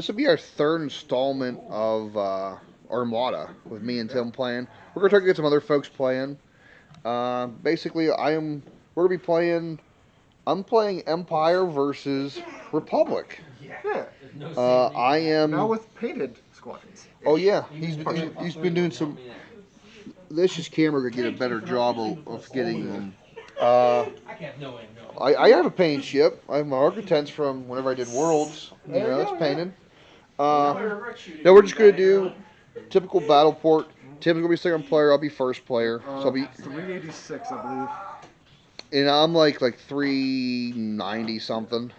This will be our third installment of Armada with me and Tim playing. We're gonna try to get some other folks playing. Basically, we're gonna be playing. I'm playing Empire versus Republic. Yeah. I am. Now with painted squadrons. Oh yeah, he's been doing some. This just camera could get a better job of getting them. I have a paint ship. I have my architects from whenever I did Worlds. You know, it's painted. Now we're just gonna do typical battle port. Tim's gonna be second player. I'll be first player. So I'll be 386, I believe. and I'm like 390 something.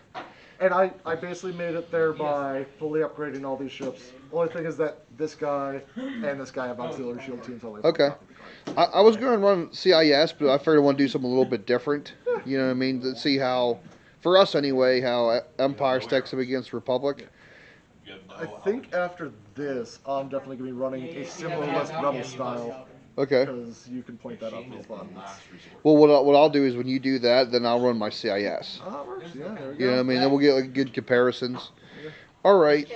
And I basically made it there by fully upgrading all these ships. Only thing is that this guy and this guy have auxiliary shield teams always. Okay. I was going to run CIS, but I figured I want to do something a little bit different. You know what I mean? To see how, for us anyway, how Empire stacks up against Republic. I think after this, I'm definitely going to be running a similar list Rebel style. Okay. Because you can point that out real fun. Well, what I'll do is when you do that, then I'll run my CIS. Oh, works. Yeah, there we go. You know what I mean? Then we'll get good comparisons. All right.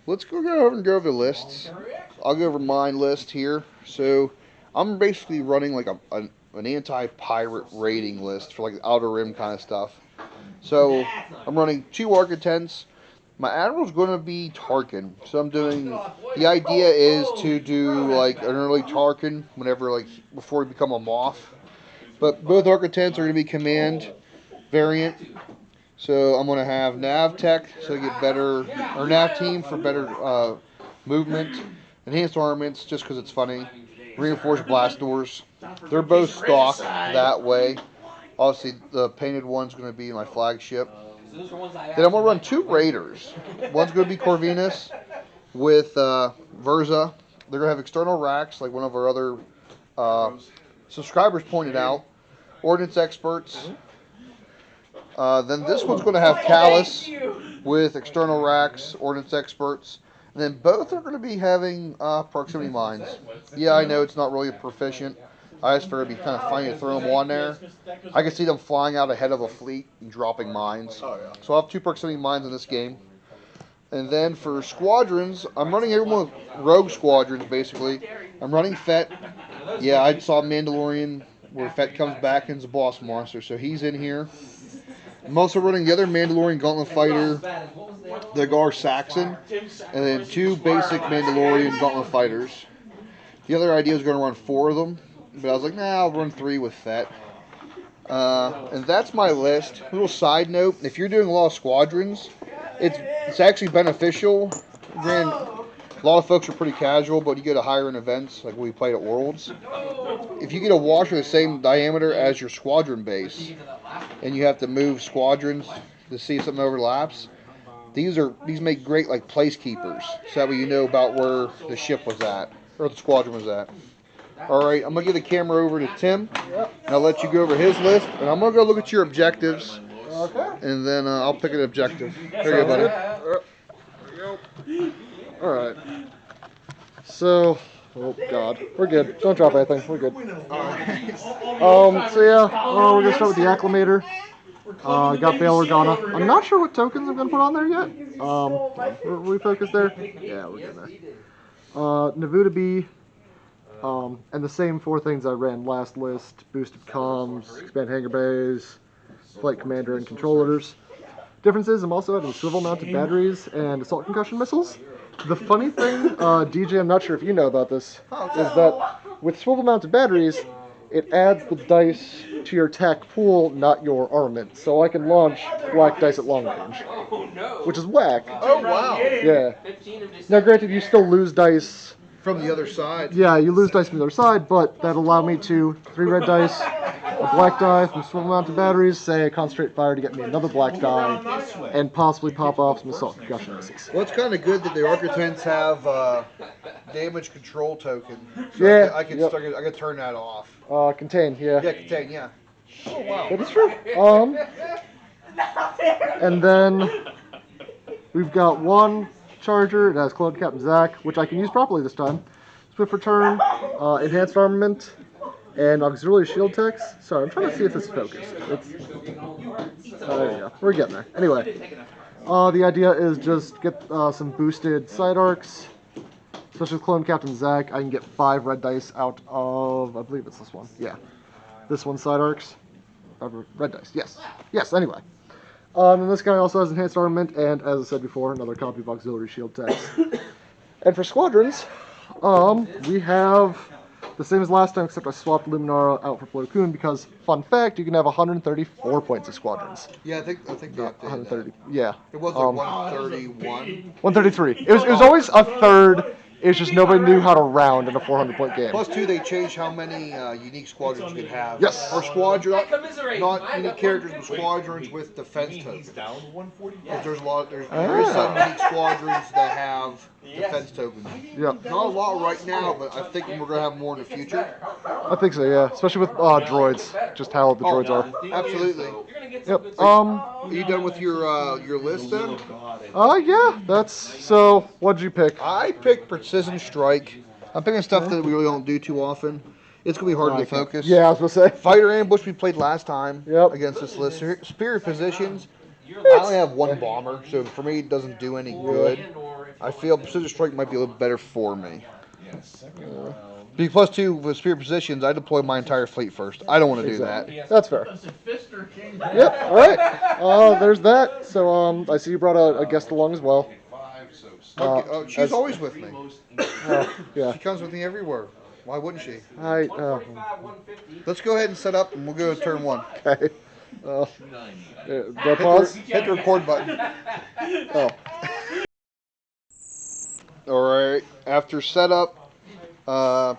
Let's go over the lists. I'll go over my list here. So I'm basically running like an anti-pirate rating list for like Outer Rim kind of stuff. So I'm running 2 Architects. My admiral's going to be Tarkin. So I'm doing. The idea is to do like an early Tarkin whenever before we become a Moff. But both Architects are going to be command variant. So I'm going to have Nav Tech so I get better, or Nav Team for better movement. Enhanced Armaments just because it's funny. Reinforced Blast Doors. They're both stock that way. Obviously the painted one's going to be my flagship. Then I'm going to run 2 Raiders. One's going to be Corvinus with Verza. They're going to have external racks like one of our other subscribers pointed out. Ordnance Experts. Then this one's going to have Callus with external racks, Ordnance Experts. And then both are going to be having proximity mines. Yeah, I know it's not really proficient. I just figured it'd be kind of funny to throw them on there. I can see them flying out ahead of a fleet and dropping mines. So I'll have 2 proximity mines in this game. And then for squadrons, I'm running everyone with rogue squadrons, basically. I'm running Fett. Yeah, I saw Mandalorian where Fett comes back and is a boss monster, so he's in here. I'm also running the other Mandalorian Gauntlet Fighter, the Gar Saxon, and then 2 basic Mandalorian Gauntlet Fighters. The other idea was going to run 4 of them, but I was like, nah, I'll run 3 with Fett. And that's my list. A little side note, if you're doing a lot of squadrons, it's actually beneficial. Again, a lot of folks are pretty casual, but you get a higher in events, like we played at Worlds. If you get a washer the same diameter as your squadron base, and you have to move squadrons to see if something overlaps, these make great like placekeepers, so that way you know about where the ship was at, or the squadron was at. Alright, I'm going to give the camera over to Tim, and I'll let you go over his list, and I'm going to go look at your objectives, and then I'll pick an objective. There you go, buddy. Alright. So, oh god, we're good. Don't drop anything, we're good. So yeah, we're gonna start with the Acclimator. Got Bail Organa. I'm not sure what tokens I'm gonna put on there yet. We focus there? Yeah, we're good there. Navuta B. And the same 4 things I ran last list: boosted comms, expand hangar bays, flight commander, and controllers. Difference is I'm also adding swivel-mounted batteries and assault concussion missiles. The funny thing, DJ, I'm not sure if you know about this, is that with swivel-mounted batteries, it adds the dice to your attack pool, not your armament. So I can launch black dice at long range, which is whack. Oh, wow. Yeah. Now, granted, you still lose dice. From the other side. Yeah, you lose dice from the other side, but that allowed me to 3 red dice, a black die from swivel-mounted batteries, say a concentrate fire to get me another black die, and possibly pop off some assault concussion missiles. Well, it's kind of good that the Architects have damage control token. So Yeah, I can turn that off. Contain, yeah. Yeah, contain, yeah. Oh, wow. That is true. And then we've got 1 Charger. It has Clone Captain Zach, which I can use properly this time. Swift Return, Enhanced Armament, and Auxiliary Shield Techs. Sorry, I'm trying to see if this is focused. There you go. We're getting there. Anyway, The idea is just get some boosted side arcs. Especially with Clone Captain Zack, I can get 5 red dice out of, I believe it's this one. Yeah. This one side arcs. Red dice, yes. Yes, anyway. And this guy also has enhanced armament, and as I said before, another copy of auxiliary shield text. And for squadrons, we have the same as last time, except I swapped Luminara out for Plo Koon because, fun fact, you can have 134 points of squadrons. Yeah, I think they updated 130. that. Yeah. It was like 131. 133. It was always a third. It's just nobody knew how to round in a 400-point game. Plus, two, they changed how many unique squadrons you could have. Yes. Or squadron, not unique characters, but squadrons with defense tokens. Because there is some unique squadrons that have defense tokens. Yep. Not a lot right now, but I think we're going to have more in the future. I think so, yeah. Especially with droids. Just how the droids are. Absolutely. Yep. Are you done with your list then? Yeah. That's so. What'd you pick? I picked Precision Strike. I'm picking stuff that we really don't do too often. It's gonna be hard to focus. Yeah, I was gonna say. Fighter Ambush we played last time. Yep. Against this list. Superior Positions. I only have one bomber, so for me it doesn't do any good. I feel Precision Strike might be a little better for me. Plus two with Superior Positions, I deploy my entire fleet first. I don't want to do that. That's fair. Yep. All right. There's that. So I see you brought a guest along as well. Okay. She's always with me. Yeah. She comes with me everywhere. Why wouldn't she? Let's go ahead and set up, and we'll go to turn 1. Okay. Do I pause? Hit the record button. Oh. Alright, after setup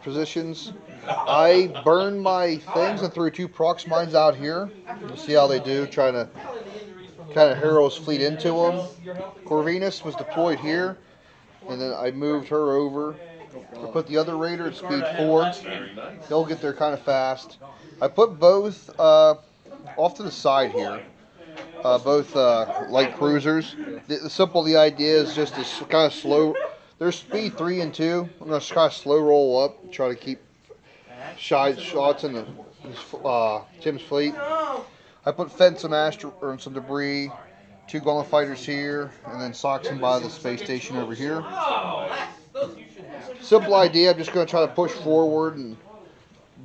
positions, I burned my things and threw 2 prox mines out here. We'll see how they do, trying to kind of hero his fleet into them. Corvinus was deployed here, and then I moved her over. I put the other raider at speed 4. They'll get there kind of fast. I put both off to the side here. Both light cruisers. The idea is just to kind of slow. There's speed 3 and 2. I'm going to kind of slow roll up, try to keep shots in Tim's fleet. I put fence and some debris, 2 gauntlet fighters here, and then socks him by the space station over here. Simple idea. I'm just going to try to push forward and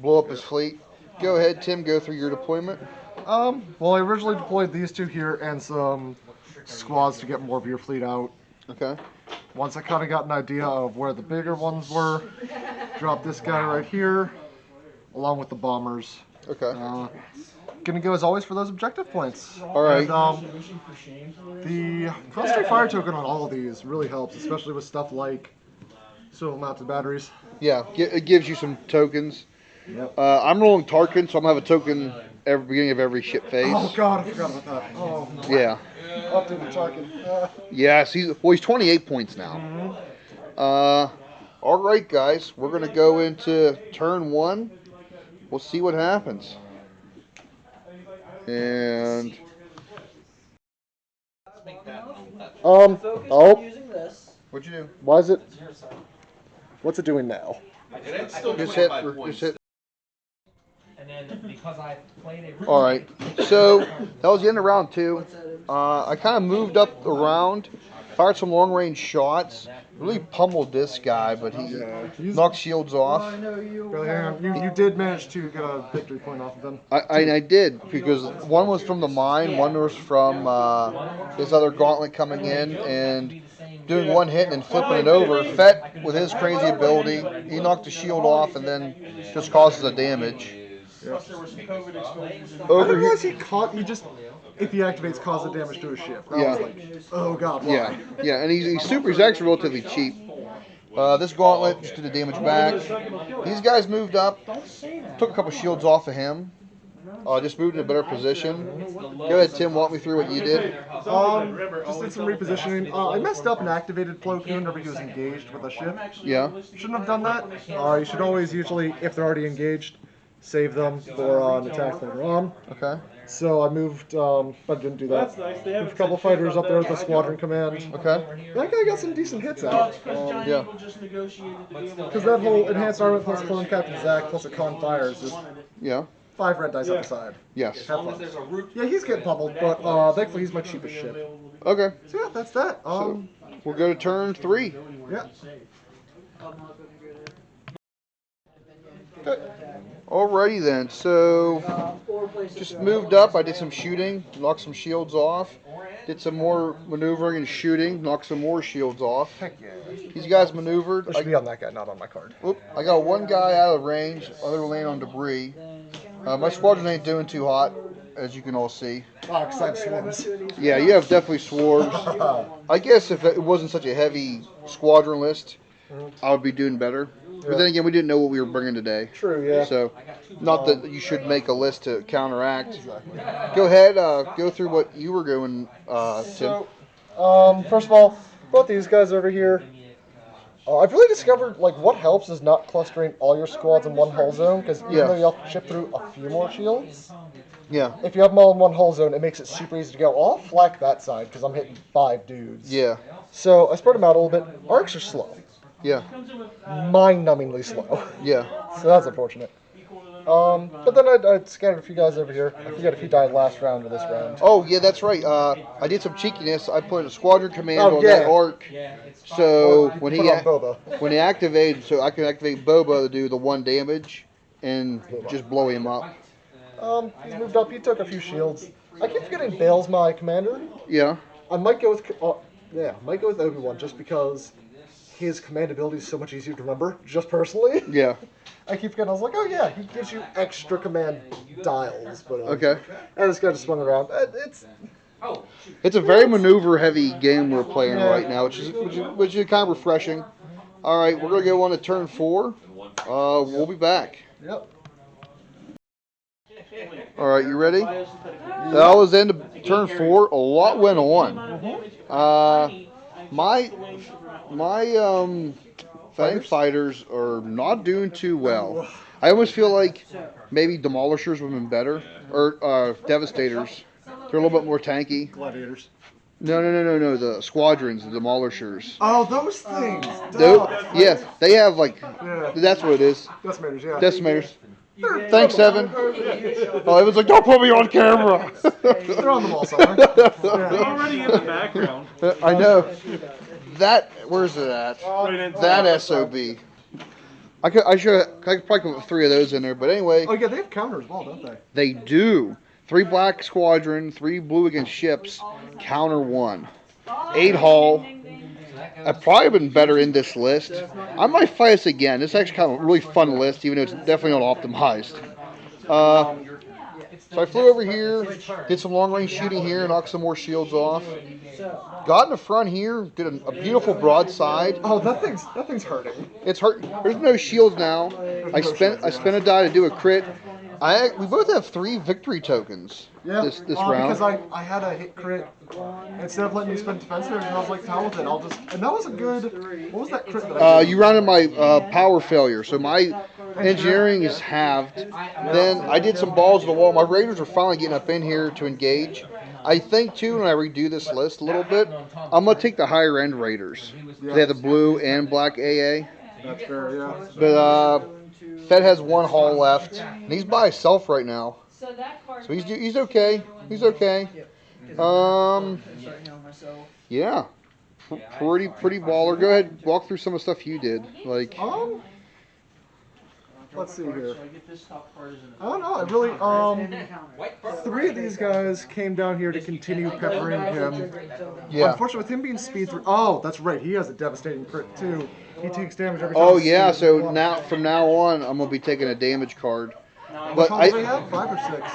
blow up his fleet. Go ahead, Tim. Go through your deployment. Well, I originally deployed these 2 here and some squads to get more of your fleet out. Okay. Once I kind of got an idea of where the bigger ones were, dropped this guy right here, along with the bombers. Okay. Gonna go as always for those objective points. All right. And, the concentrate fire token on all of these really helps, especially with stuff like swivel mounted batteries. Yeah, it gives you some tokens. Yep. I'm rolling Tarkin, so I'm gonna have a token every beginning of every ship phase. Oh God, I forgot about that. Oh. Yeah. Up to the Tarkin. Yes, he's 28 points now. All right, guys, we're gonna go into turn 1. We'll see what happens. And oh, what'd you do? why is it? What's it doing now? Just hit. And then because I played a All right, so that was the end of round 2. I kind of moved up around, fired some long-range shots, really pummeled this guy, but he knocked shields off. You did manage to get a victory point off of them. I did, because one was from the mine, one was from his other gauntlet coming in and doing one hit and then flipping it over. Fett, with his crazy ability, he knocked the shield off and then just causes the damage. Over here, if he activates, cause the damage to his ship. That was like, oh God, why? Yeah, and he's actually relatively cheap. This gauntlet just did the damage back. These guys moved up, took a couple shields off of him. Just moved in a better position. Go ahead, Tim, walk me through what you did. Just did some repositioning. I messed up and activated Plo Koon whenever he was engaged with a ship. Yeah. Shouldn't have done that. You should always usually, if they're already engaged, save them for an attack later on. Okay. So I moved, but I didn't do that. Moved a couple fighters up there with the squadron command. Okay. That guy got some decent hits out. Yeah. Because that whole enhanced armament plus clone Captain Zack plus a con fires is 5 red dice on the side. Yes. Have fun. Yeah, he's getting pummeled, but thankfully he's my cheapest ship. Okay. So yeah, that's that. So we'll go to turn 3. Yeah. Alrighty then. So just moved up. I did some shooting, knocked some shields off. Did some more maneuvering and shooting, knocked some more shields off. Heck yeah. These guys maneuvered. It should be on that guy, not on my card. I got one guy out of range, other laying on debris. My squadron ain't doing too hot, as you can all see. Oh, because I have swarms. Yeah, you have definitely swarms. I guess if it wasn't such a heavy squadron list, I would be doing better. But then again, we didn't know what we were bringing today. True, yeah. So, not that you should make a list to counteract. Go ahead, go through what you were going, Tim. So, first of all, both these guys over here, I've really discovered, like, what helps is not clustering all your squads in one hull zone, because even though you have to chip through a few more shields, if you have them all in one hull zone, it makes it super easy to go. I'll flank that side, because I'm hitting 5 dudes. Yeah. So, I spread them out a little bit. Arcs are slow. Yeah. Mind-numbingly slow. Yeah. So that's unfortunate. But then I scattered a few guys over here. I forget if he died last round or this round. Oh, yeah, that's right. I did some cheekiness. I put a squadron command on that arc. So when he activated, so I can activate Boba to do the 1 damage and just blow him up. He's moved up. He took a few shields. I keep forgetting Bale's my commander. Yeah. I might go with Obi-Wan just because his command ability is so much easier to remember, just personally. Yeah. I keep forgetting. I was like, oh yeah, he gives you extra command dials. But Okay. I just got to swing around. It's a very maneuver-heavy game we're playing right now, which is kind of refreshing. All right, we're gonna go on to turn 4. We'll be back. Yep. All right, you ready? That was the end of turn 4. A lot went on. My Fang fighters are not doing too well. I almost feel like maybe Demolishers would have been better, or Devastators. They're a little bit more tanky. Gladiators. No. The Squadrons, the Demolishers. Oh, those things. Yeah, they have like. That's what it is. Decimators, yeah. Decimators. Thanks, Evan. Oh, Evan's like, don't put me on camera. They're on the wall somewhere. They're already in the background. I know. Where's it at? That SOB. I could probably put 3 of those in there, but anyway. Oh yeah, they have counter as well, don't they? They do. 3 black squadron, 3 blue against ships, counter 1. 8 hull. I've probably been better in this list. I might fight this again. This is actually kind of a really fun list, even though it's definitely not optimized. So I flew over here, did some long-range shooting here, knocked some more shields off. Got in the front here, did a beautiful broadside. Oh, that thing's hurting. It's hurting. There's no shields now. I spent a die to do a crit. We both have 3 victory tokens this round. Because I had a hit crit. Instead of letting me spend defensive, I was like, hell with it. And that was a good. What was that crit that I did? You rounded my power failure, so my engineering is halved. Then I did some balls to the wall. My raiders are finally getting up in here to engage. I think too, when I redo this list a little bit, I'm gonna take the higher end raiders. They have the blue and black AA. That's fair, yeah. But Fed has 1 hull left, and he's by himself right now. So he's okay. He's okay. Yeah. Pretty baller. Go ahead, walk through some of the stuff you did. Like. Let's see here. I don't know. I really 3 of these guys came down here to continue peppering him. Yeah. Unfortunately, with him being speed 3. Oh, that's right. He has a devastating crit too. He takes damage every time. Oh yeah. So from now on, I'm gonna be taking a damage card. But How many do they have? 5 or 6?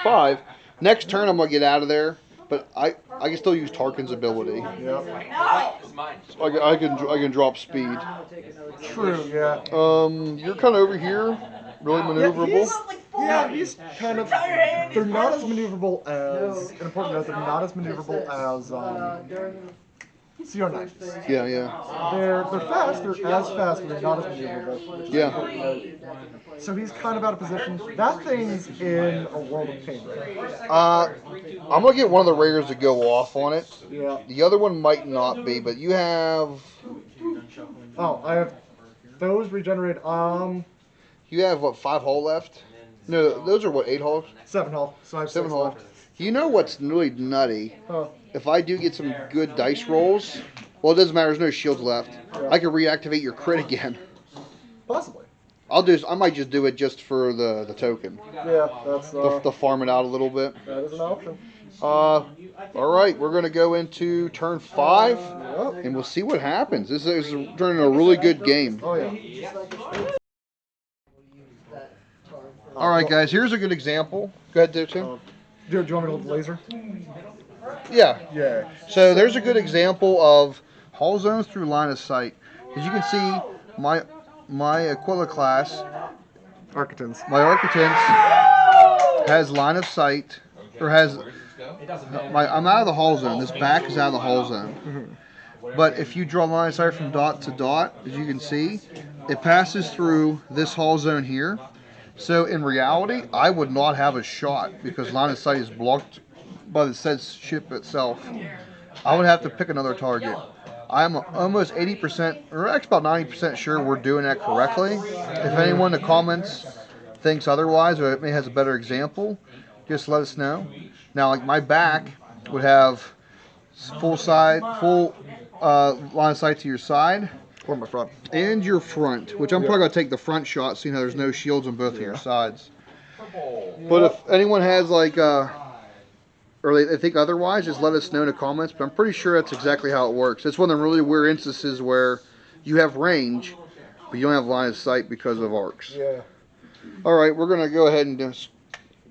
5. Next turn, I'm gonna get out of there. But I can still use Tarkin's ability. Yeah. So I can drop speed. True. Yeah. You're kind of over here, really maneuverable. Yeah, he's kind of. They're not as maneuverable as. An important note: they're not as maneuverable as CR9s. Yeah, yeah. They're fast. They're as fast, but they're not as maneuverable. Which is Yeah. So he's kind of out of position. That thing's in a world of pain right I'm gonna get one of the raiders to go off on it. Yeah. The other one might not be, but you have. Oh, I have those regenerated. You have what, 5 hull left? No, those are what, 8 holes? 7 hull. So I have 7 6 holes. left. You know what's really nutty? Huh. If I do get some good dice rolls, well, it doesn't matter. There's no shields left. I can reactivate your crit again. Possibly. I might just do it just for the token. Yeah, that's To farm it out a little bit. that is an option. All right, we're gonna go into turn 5, Yep. and we'll see what happens. This is turning a really good game. Oh yeah. All right, guys. Here's a good example. Go ahead, there, Tim. Do you want me to hold the laser? Yeah. Yeah. So there's a good example of hull zones through line of sight. As you can see, my Aquila class, Architons. my Architons, has line of sight, or has I'm out of the hull zone. This back is out of the hull zone. But if you draw line of sight from dot to dot, as you can see, it passes through this hull zone here. So in reality, I would not have a shot because line of sight is blocked by the said ship itself. I would have to pick another target. I'm almost 80%, or actually about 90% sure we're doing that correctly. If anyone in the comments thinks otherwise, or it may has a better example, just let us know. Now, like my back would have full line of sight to your side. Or my front. And your front, which I'm probably going to take the front shot, seeing how there's no shields on both of your sides. But if anyone has like, or they think otherwise, just let us know in the comments. But I'm pretty sure that's exactly how it works. It's one of the really weird instances where you have range, but you don't have line of sight because of arcs. Yeah. All right, we're going to go ahead and just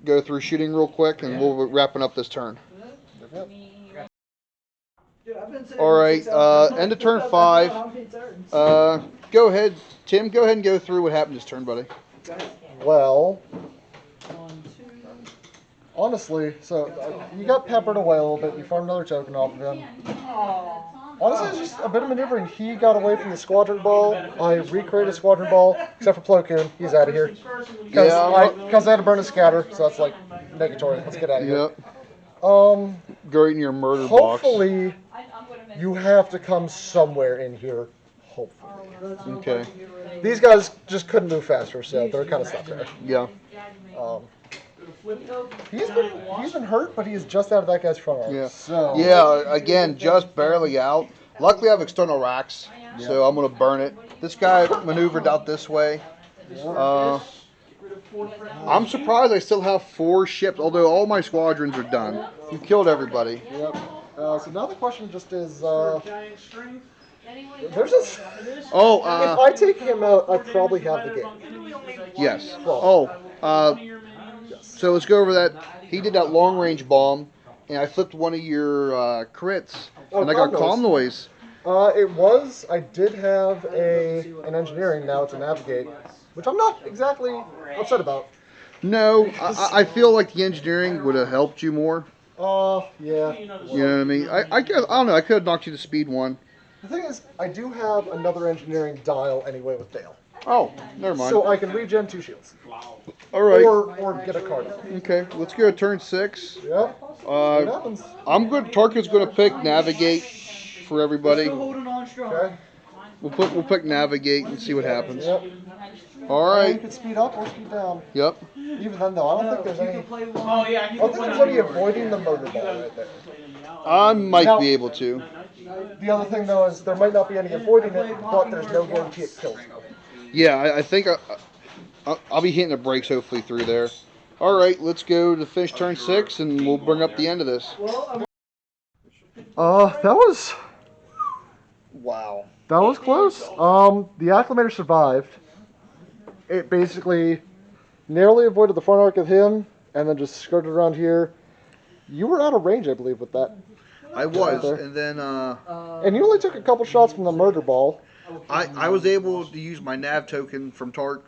go through shooting real quick, and we'll be wrapping up this turn. Yep. All right, end of turn 5. Go ahead, Tim. Go ahead and go through what happened this turn, buddy. Well, honestly, so you got peppered away a little bit. You farmed another token off of him. Honestly, it's just a bit of maneuvering. He got away from the squadron ball. I recreated squadron ball, except for Plo Koon. He's out of here. Because I had to burn a scatter, so that's like negatory. Let's get out of here. Yep. Um, Go right in your murder box. hopefully, you have to come somewhere in here. Hopefully. Okay. These guys just couldn't move faster, so they're kind of stuck there. Yeah. He's been hurt, but he is just out of that guy's front arm. Yeah. So Yeah. Again, just barely out. Luckily, I have external racks, so I'm gonna burn it. This guy maneuvered out this way. I'm surprised I still have 4 ships, although all my squadrons are done. You killed everybody. Yep. So now the question just is, there's this. Oh, If I take him out, I probably have the game. yes. So let's go over that. He did that long range bomb, and I flipped one of your crits, and I got calm noise. I did have an engineering, now it's a navigate, which I'm not exactly upset about. No, I feel like the engineering would have helped you more. Yeah. You know what I mean? I guess, I don't know. I could have knocked you to speed 1. The thing is, I do have another engineering dial anyway with Dale. Oh, never mind. So I can regen 2 shields. All right. Or get a card. Okay, let's go to turn 6. Yep. What happens? I'm good. Tarkin's going to pick navigate for everybody. Okay. We'll pick navigate and see what happens. Yep. All You right. can speed up or speed down. Yep. Even then, though, I don't think there's any. Oh, yeah. I don't think there's any avoiding the murder ball right there. I might Now- be able to. The other thing, though, is there might not be any avoiding it, but there's no guarantee it kills you. Yeah, I think I'll be hitting the brakes hopefully through there. All right, let's go to finish turn 6, and we'll bring up the end of this. That was Wow. close. The Acclimator survived. It basically narrowly avoided the front arc of him, and then just skirted around here. You were out of range, I believe, with that. I was, and then And you only took a couple shots from the murder ball. I was able to use my nav token from Tarkin,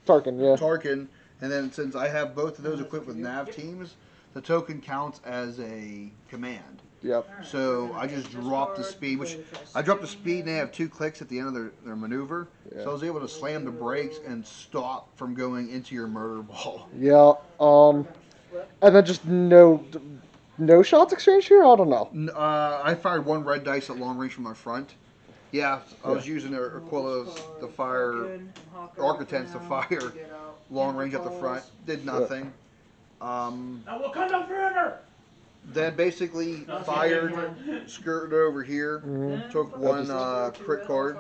yeah. Tarkin, and then since I have both of those equipped with nav teams, the token counts as a command. Yep. So I just dropped the speed, which I dropped the speed and they have 2 clicks at the end of their maneuver. Yeah. So I was able to slam the brakes and stop from going into your murder ball. Yeah. And then just no shots exchanged here? I don't know. I fired 1 red dice at long range from my front. Yeah, I was using Aquila to fire Architects to fire long range at the front. Did nothing. Now Wakanda forever! Then basically fired, skirted over here, took one crit card,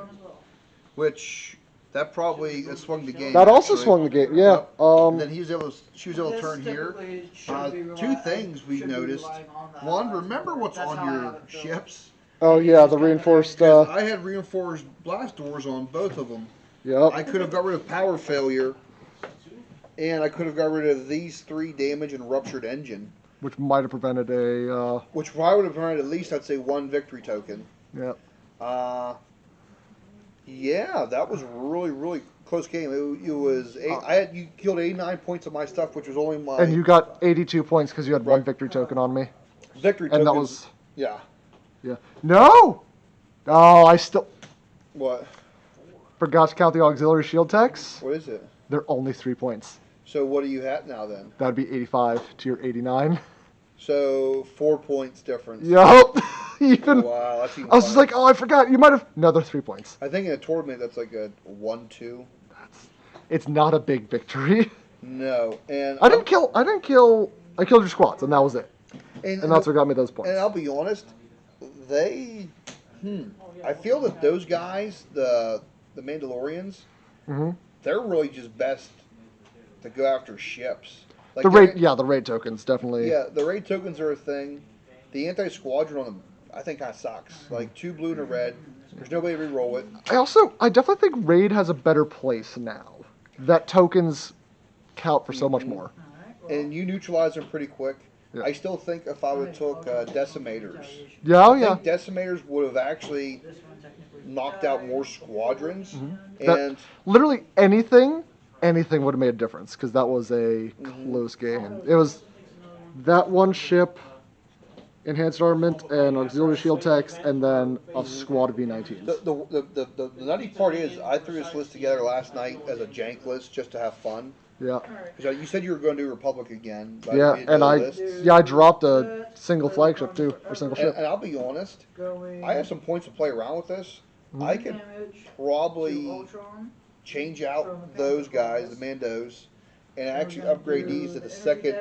which that probably that swung the game. That also actually. swung the game. Yeah. Yep. And then she was able to turn here. Two things we noticed. One, remember what's on your ships. Oh yeah, the reinforced. 'Cause I had reinforced blast doors on both of them. Yep. I could have got rid of power failure, and I could have got rid of these 3 damage and ruptured engine. Which might have prevented a. Which probably would have prevented at least, I'd say, 1 victory token. Yep. Yeah, that was really, really close game. It was you killed 89 points of my stuff, which was only my And you got 82 points because you had 1 Right. victory token on me. victory tokens. And that was. Yeah. Yeah. No! Oh, I still What? forgot to count the auxiliary shield techs. What is it? They're only 3 points. So what are you at now then? That'd be 85 to your 89. So 4 points difference. Yup. Even. Wow, that's even I was just funny. like, oh, I forgot. You might have. No, they're 3 points. I think in a tournament that's like a 1-2. It's not a big victory. No, and I didn't kill. I killed your squads, and that was it. And that's what got me those points. And I'll be honest, I feel that those guys, the Mandalorians, Mhm. they're really just best to go after ships. Like The raid tokens definitely. Yeah, the raid tokens are a thing. The anti-squadron on them, I think, kind of sucks. Like 2 blue and a red. There's no way to re-roll it. I definitely think raid has a better place now. That tokens count for so much more. And you neutralize them pretty quick. Yeah. I still think if I would have took decimators, Yeah, oh I yeah. think decimators would have actually knocked out more squadrons. Mm-hmm. And Literally anything would have made a difference because that was a close game. It was that one ship, enhanced armament, and auxiliary shield techs, and then a squad of V19s. the nutty part is, I threw this list together last night as a jank list just to have fun. Yeah, Because you said you were going to do Republic again. But yeah, you didn't and know I lists. dropped a single flagship too, or single ship. And I'll be honest, I have some points to play around with this. I could probably change out those guys, the Mandos, and actually upgrade these to the second,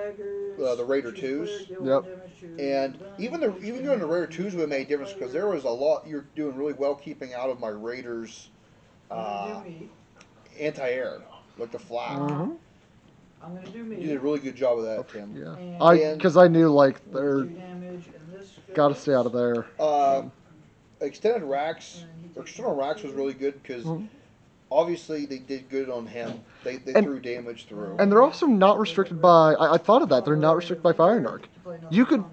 the Raider 2s. Yep. And even going to Raider 2s would have made a difference because there was a lot you're doing really well keeping out of my Raiders anti-air, like the flak. Mhm. You did a really good job of that, Tim. Yeah, because I knew like they're gotta stay out of there. Extended racks, external racks was really good because obviously they did good on him. They threw damage through. And they're also not restricted by. I thought of that. They're not restricted by firing arc. You could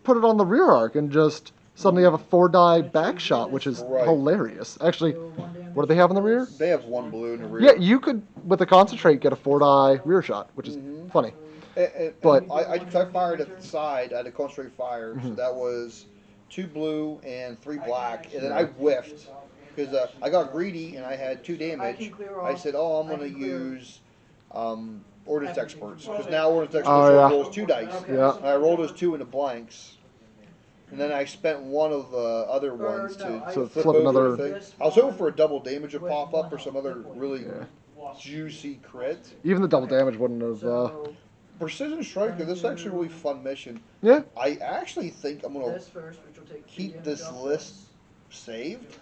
put it on the rear arc and just suddenly have a 4-die back shot, which is Right. hilarious. Actually, what do they have in the rear? They have 1 blue in the rear. Yeah, you could with a concentrate get a 4-die rear shot, which is funny. But But- I fired at the side. I had a concentrate fire, so that was 2 blue and 3 black, and then I whiffed because I got greedy and I had 2 damage. I said, "Oh, I'm going to use Ordnance Experts because now Ordnance Experts yeah. rolls 2 dice." Yeah. And I rolled those 2 into blanks, and then I spent one of the other ones to So flip flip over another- the thing. I was hoping for a double damage to pop up or some other really juicy crit. Even the double damage wouldn't have. Precision Striker, this is actually a really fun mission. Yeah. I actually think I'm going to keep this list saved,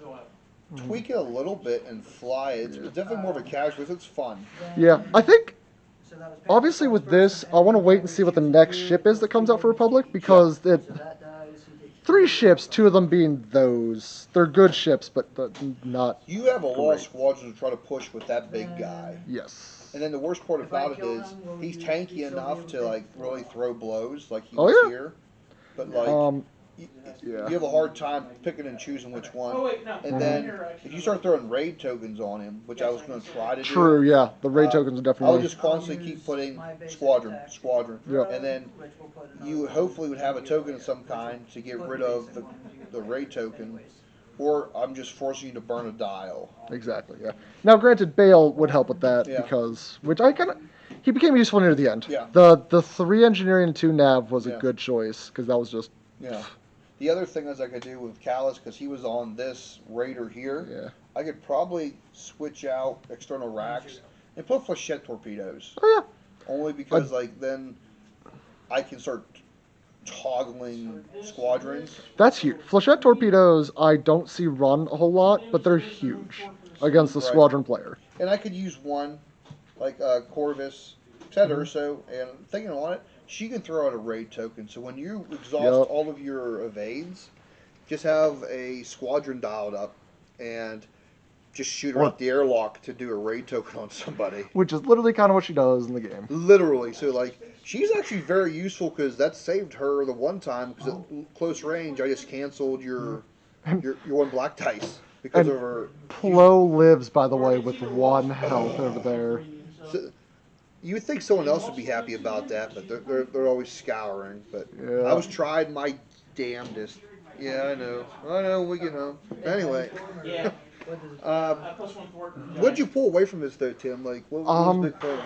tweak it a little bit, and fly it. It's definitely more of a casual. It's fun. Yeah, I think. Obviously, with this, I want to wait and see what the next ship is that comes out for Republic because 3 ships, 2 of them being those. They're good ships, but not. You have a lot of Great. squadrons to try to push with that big guy. Yes. And then the worst part about it is he's tanky enough to like really throw blows like he Oh, was yeah. here. But like you, yeah. you have a hard time picking and choosing which one. Oh, wait, no. And then if you start throwing raid tokens on him, which I was going to try to do. True. Yeah. The raid tokens are I definitely. would just constantly keep putting squadron, Yeah. and then you hopefully would have a token of some kind to get rid of the raid token, or I'm just forcing you to burn a dial. Exactly. Yeah. Now, granted, Bale would help with that Yeah. because, which I kind of, he became useful near the end. Yeah. The 3 engineering and 2 nav was a Yeah. good choice because that was just. Yeah. The other thing is I could do with Callus, because he was on this Raider here, Yeah. I could probably switch out external racks and put flechette torpedoes. Oh yeah. Only because like then I can start toggling squadrons. That's huge. Flechette torpedoes I don't see run a whole lot, but they're huge against the Right. squadron player. And I could use one, like Corvus, Ted Urso, and thinking on it, she can throw out a raid token. So when you exhaust all of your evades, just have a squadron dialed up and just shoot her out the airlock to do a raid token on somebody. Which is literally kind of what she does in the game. Literally. So, like, she's actually very useful because that saved her the one time because at close range I just canceled your one black dice because of her. Plo lives, by the way, with 1 health over there. So, you would think someone else would be happy about that, but they're always scouring. But Yeah. I was tried my damnedest. Yeah, I know. When we get home. Anyway. Yeah. What'd you pull away from this though, Tim? Like, what was the big pull?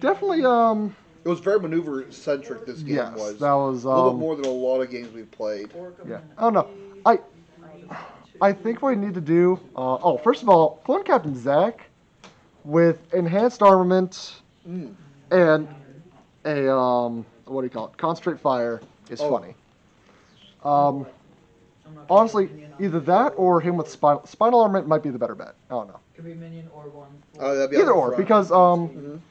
Definitely, It was very maneuver centric. This game yes, was. that was, a little bit more than a lot of games we've played. yeah. I don't know. I think what we need to do, first of all, clone Captain Zach with enhanced armament and a, what do you call it, concentrate fire is funny. Honestly, either that or him with spinal armament might be the better bet. I don't know. Could be minion or one. That'd be Either out or, front. because spinal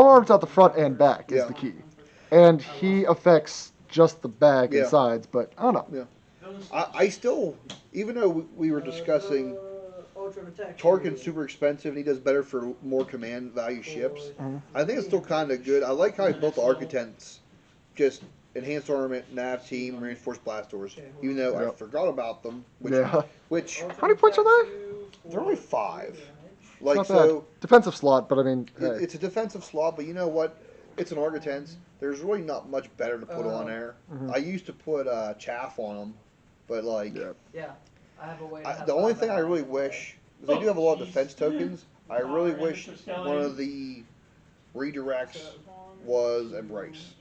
armament's out the front and back is Yeah. the key. And he affects just the back Yeah. and sides, but I don't know. Yeah. I still, even though we were discussing Tarkin's super expensive and he does better for more command value ships, I think it's still kind of good. I like how he built the Architects, just enhanced armament, nav team, reinforced blast doors. Even though I forgot about them, which How many points are they? they're only 5. It's Like not so, bad. Defensive slot, but I mean, hey. it's a defensive slot. But you know what? It's an Architects. There's really not much better to put on there. I used to put chaff on them, but like. Yeah. I have a way to have The only thing I combat. really wish, because they do have a lot of defense tokens, I really wish one of the redirects was Embrace.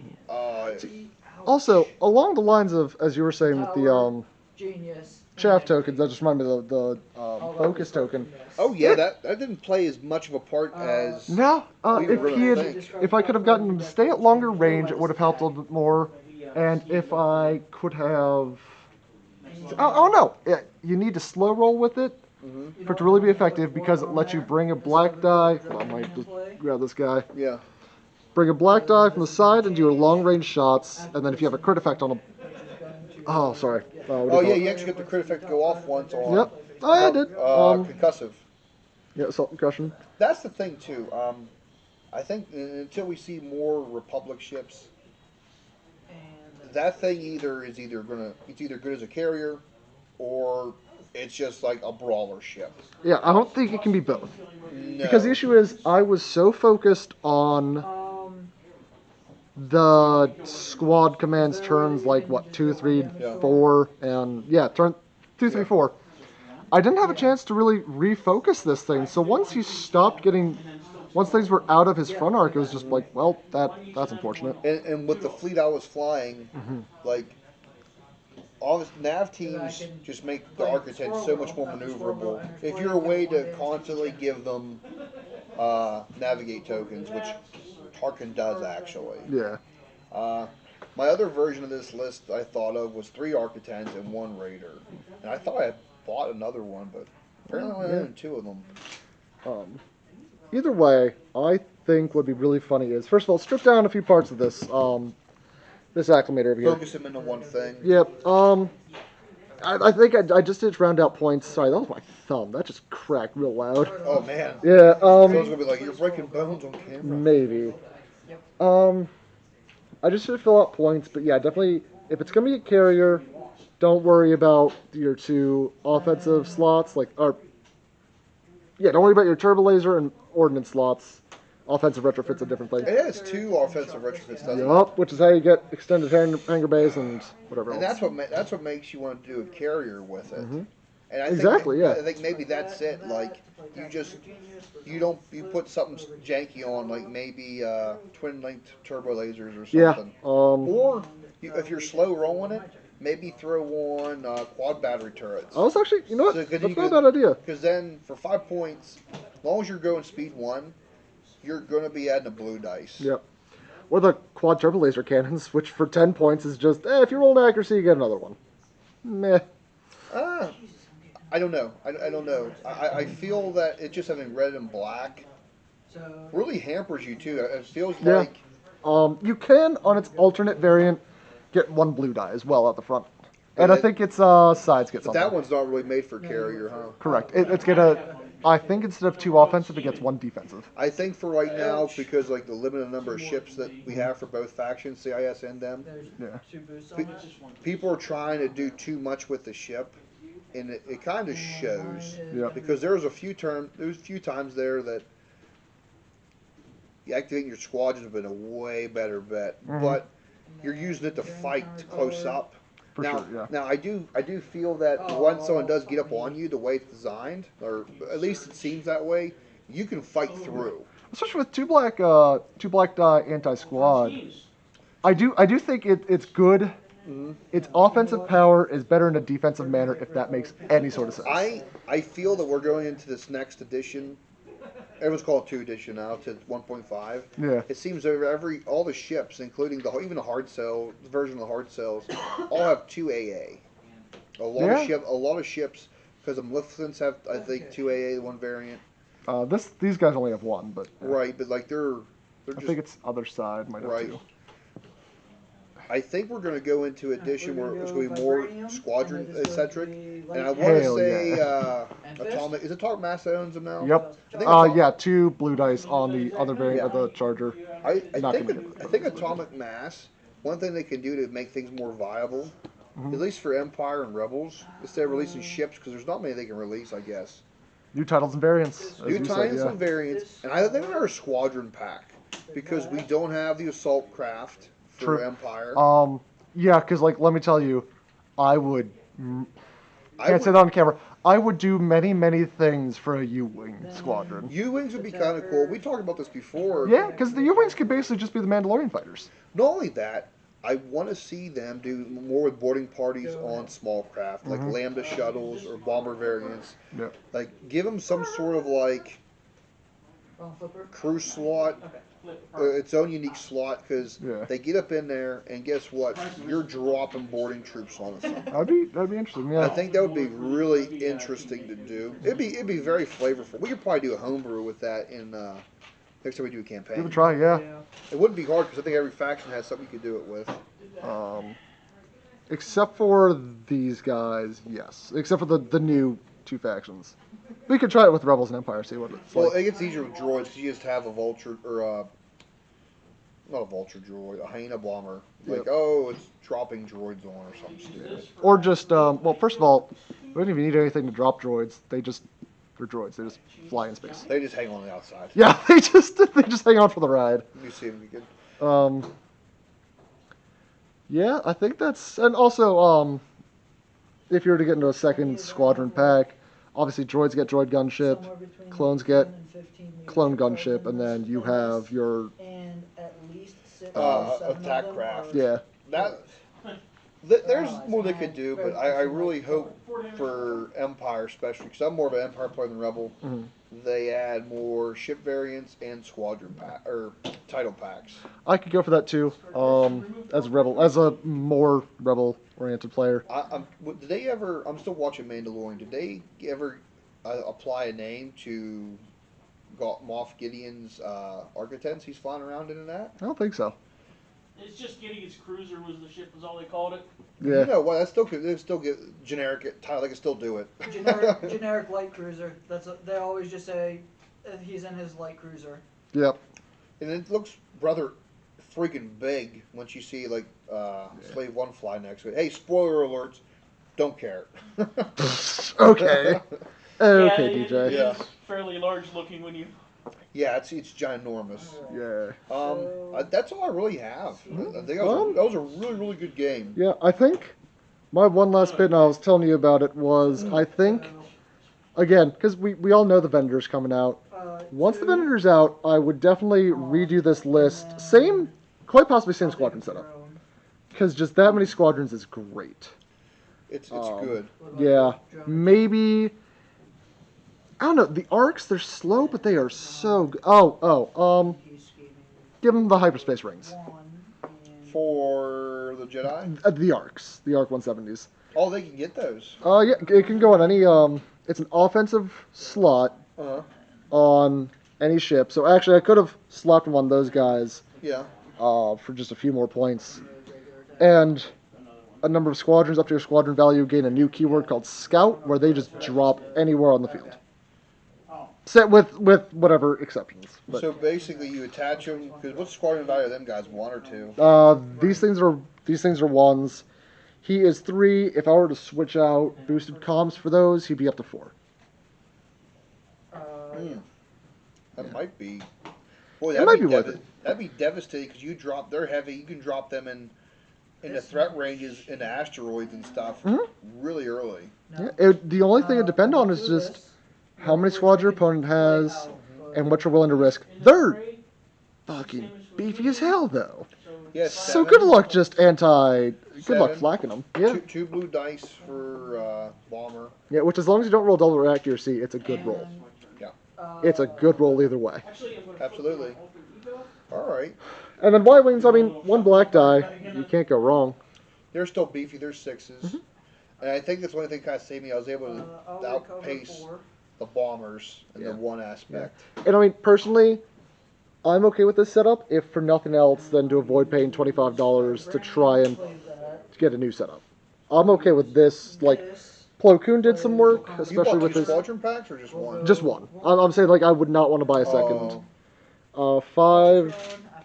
Also, along the lines of, as you were saying with the Genius. chaff tokens, that just reminded me of the focus token. Oh yeah, that didn't play as much of a part as. No, We if really he had, think. if I could have gotten him to stay at longer range, it would have helped a little bit more. And if I could have, oh no, yeah, you need to slow roll with it for it to really be effective because it lets you bring a black die. Well, I might just grab this guy. Yeah. Bring a black die from the side and do a long range shots, and then if you have a crit effect on him. Oh, sorry. What do you Oh call yeah, it? you actually get the crit effect to go off once on. Yep. Oh, yeah, I did. Concussive. Yeah, assault concussion. That's the thing too. I think until we see more Republic ships, that thing it's either good as a carrier, or it's just like a brawler ship. Yeah, I don't think it can be both. No. Because the issue is, I was so focused on the squad commands turns like, 2, 3, 4, and turn 2, 3, 4. I didn't have a chance to really refocus this thing, so once things were out of his front arc, it was just like, well, that's unfortunate. And with the fleet I was flying, like, all the nav teams just make the Architects so much more maneuverable. If you're a way to constantly give them navigate tokens, which Tarkin does actually. Yeah. My other version of this list I thought of was 3 Architects and 1 Raider. And I thought I had bought another one, but apparently I only own 2 of them. Either way, I think what'd be really funny is, first of all, strip down a few parts of this this acclimator over here. Focus them into one thing. Yep. I think I just did round out points. Sorry, that was my thumb. That just cracked real loud. Oh man. Yeah. Someone's gonna be like, you're breaking bones on camera. Maybe. I just should fill out points, but yeah, definitely. If it's gonna be a carrier, don't worry about your 2 offensive slots. Don't worry about your turbo laser and ordnance slots. Offensive retrofit's a different thing. It has 2 offensive retrofits, doesn't it? Yup, which is how you get extended hangar bays and whatever And else. that's what makes you want to do a carrier with it. And I Exactly, think, yeah. I think maybe that's it. Like you put something janky on, like maybe twin linked turbo lasers or Yeah. something. Or if you're slow rolling it, maybe throw on quad battery turrets. I was actually, you know what? So, That's not a bad idea. Because then for 5 points, as long as you're going speed 1, you're going to be adding a blue dice. Yep. Or the quad turbo laser cannons, which for 10 points is just, if you roll an accuracy, you get another one. Meh. I don't know. I don't know. I feel that it just having red and black really hampers you too. It feels Yeah. like You can, on its alternate variant, get one blue die as well at the front. And I think its sides get but something. that one's not really made for carrier, huh? Correct. It's gonna, I think instead of 2 offensive, it gets 1 defensive. I think for right now, because like the limited number of ships that we have for both factions, CIS and them, Yeah. people are trying to do too much with the ship, and it kind of shows. Yeah. Because there was a few times there that activating your squadron has been a way better bet, but you're using it to fight close up. For now, sure, yeah. now I do feel that once someone does get up on you, the way it's designed, or at least it seems that way, you can fight through. Especially with two black die anti-squad. I do think it's good. Its offensive power is better in a defensive manner, if that makes any sort of sense. I feel that we're going into this next edition. Everyone's called 2 edition now to 1.5. Yeah. It seems all the ships, including even the hard cell the version of the hard cells, all have 2 AA. A lot of ships, because the Maleficents have I think 2 AA, one variant. These guys only have 1, but Right, but like they're I just think it's other side might have 2. I think we're going to go into edition where it's going to be more squadron eccentric, and I want to say atomic. Is it Atomic Mass that owns them now? Yep. I think Yeah, 2 blue dice on the other variant of the Charger. I think Atomic Mass. One thing they can do to make things more viable, at least for Empire and Rebels, instead of releasing ships, because there's not many they can release, I guess. New titles and variants. New titles and variants, and I think we're a squadron pack because we don't have the assault craft for True. Empire. Yeah, because let me tell you, I would. Can't say that on camera. I would do many, many things for a U-wing squadron. U-wings would be kind of cool. We talked about this before. Yeah, because the U-wings could basically just be the Mandalorian fighters. Not only that, I want to see them do more with boarding parties on small craft, like Lambda shuttles or bomber variants. Yeah. Like, give them some sort of like crew slot, its own unique slot, because they get up in there and guess what? You're dropping boarding troops on us. That'd be interesting. Yeah. I think that would be really interesting to do. It'd be very flavorful. We could probably do a homebrew with that in next time we do a campaign. Give it a try. Yeah. It wouldn't be hard because I think every faction has something you could do it with. Except for these guys, yes. Except for the new 2 factions. We could try it with Rebels and Empire, see what it's Well, like. it gets easier with droids because you just have a vulture or not a vulture droid, a hyena bomber. Like, it's dropping droids on or something stupid. Or just, well, first of all, we don't even need anything to drop droids. They're droids. They just fly in space. They just hang on the outside. Yeah, they just hang on for the ride. You see them good. Yeah, I think that's, and also, if you were to get into a second squadron pack, obviously droids get droid gunship, clones get clone gunship, and then you have your attack craft. Yeah. There's more they could do, but I really hope for Empire, especially because I'm more of an Empire player than Rebel. They add more ship variants and squadron pack or title packs. I could go for that too. As a more rebel-oriented player. Did they ever? I'm still watching Mandalorian. Did they ever apply a name to Moff Gideon's Architects he's flying around in that? I don't think so. It's just Gideon's cruiser was all they called it. Yeah. You know what? They still get generic title. They can still do it. Generic light cruiser. They always just say he's in his light cruiser. Yep. And it looks rather freaking big once you see like Slave One fly next to it. Hey, spoiler alerts. Don't care. Okay. Okay, yeah, DJ. Yeah. It's fairly large looking when you. Yeah, it's ginormous. Yeah. That's all I really have. I think that was a really, really good game. Yeah, I think My one last bit, and I was telling you about it, was I think, again, because we all know the Vendor's coming out. Once the Vendor's out, I would definitely redo this list. Same, quite possibly same squadron setup. Because just that many squadrons is great. It's good. Yeah, maybe. I don't know. The arcs, they're slow, but they are so good. Give them the hyperspace rings. For the Jedi? The arcs, the arc 170s. Oh, they can get those. Yeah, it can go on any. It's an offensive slot on any ship. So actually, I could have slapped them on those guys. Yeah. For just a few more points, and a number of squadrons up to your squadron value gain a new keyword called Scout, where they just drop anywhere on the field. Set with whatever exceptions. But, So basically, you attach them because what's the squadron value of them guys? 1 or 2? these things are ones. He is 3. If I were to switch out boosted comms for those, he'd be up to 4. That might be. Boy, It might be worth it. That'd be devastating because they're heavy. You can drop them in the threat ranges, in the asteroids and stuff, really early. Yeah, the only thing it depends on is just how many squads your opponent has and what you're willing to risk. They're fucking beefy as hell, though. Yeah, So good luck just good luck 7. flacking them. Yeah. Two blue dice for bomber. Yeah, which as long as you don't roll double accuracy, it's a good roll. Yeah. It's a good roll either way. Absolutely. All right. And then Y-Wings, I mean, one black die, you can't go wrong. They're still beefy. They're 6s. And I think that's one thing that kind of saved me. I was able to outpace the bombers in the one aspect. And I mean, personally, I'm okay with this setup, if for nothing else than to avoid paying $25 to try and get a new setup. I'm okay with this. Like, Plo Koon did some work, especially You bought with 2 his. squadron packs or just 1? Just one. I'm saying, like, I would not want to buy a second.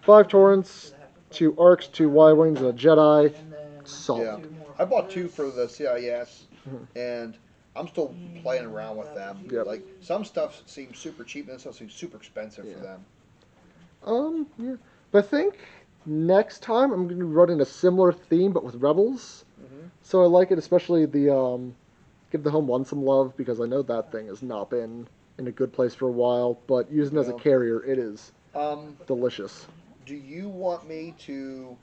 5 Torrents, 2 Arcs, 2 Y-Wings, and a Jedi. Solid. Yeah. I bought 2 for the CIS, and I'm still playing around with them. Yep. Like, some stuff seems super cheap, and some stuff seems super expensive for them. Yeah. But I think next time I'm going to be running a similar theme, but with Rebels. So I like it, especially the Give the Home One some love, because I know that thing has not been in a good place for a while, but using it as a carrier, it is delicious. Do you want me to...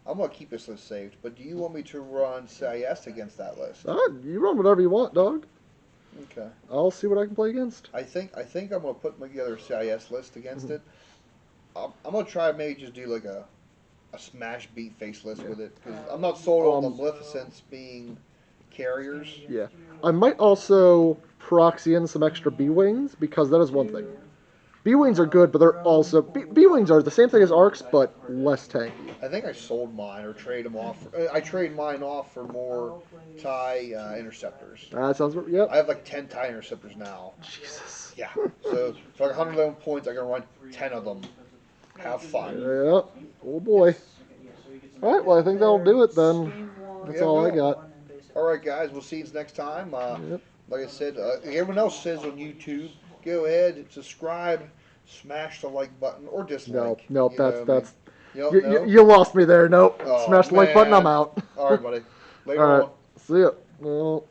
I'm going to keep this list saved, but do you want me to run CIS against that list? You run whatever you want, dog. Okay. I'll see what I can play against. I think I'm going to put together a CIS list against it. I'm going to try maybe just do like a smash beat face list with it, because I'm not sold on the Maleficents being carriers. Yeah. I might also proxy in some extra B-Wings, because that is one thing. B-Wings are good, but they're also... B-Wings are the same thing as Arcs, but less tanky. I think I sold mine or trade them off. I trade mine off for more TIE interceptors. That sounds... Yep. I have like 10 TIE interceptors now. Jesus. Yeah. So for like 111 points, I can run 10 of them. Have fun. Yep. Oh boy. Alright, well I think that'll do it then. That's all I got. Alright guys, we'll see you next time. Like I said, everyone else says on YouTube, go ahead, subscribe, smash the like button, or dislike. Nope, that's... No? You lost me there, nope. Oh, Smash the like button, man. I'm out. Alright buddy. Later Alright, on. see ya. Well...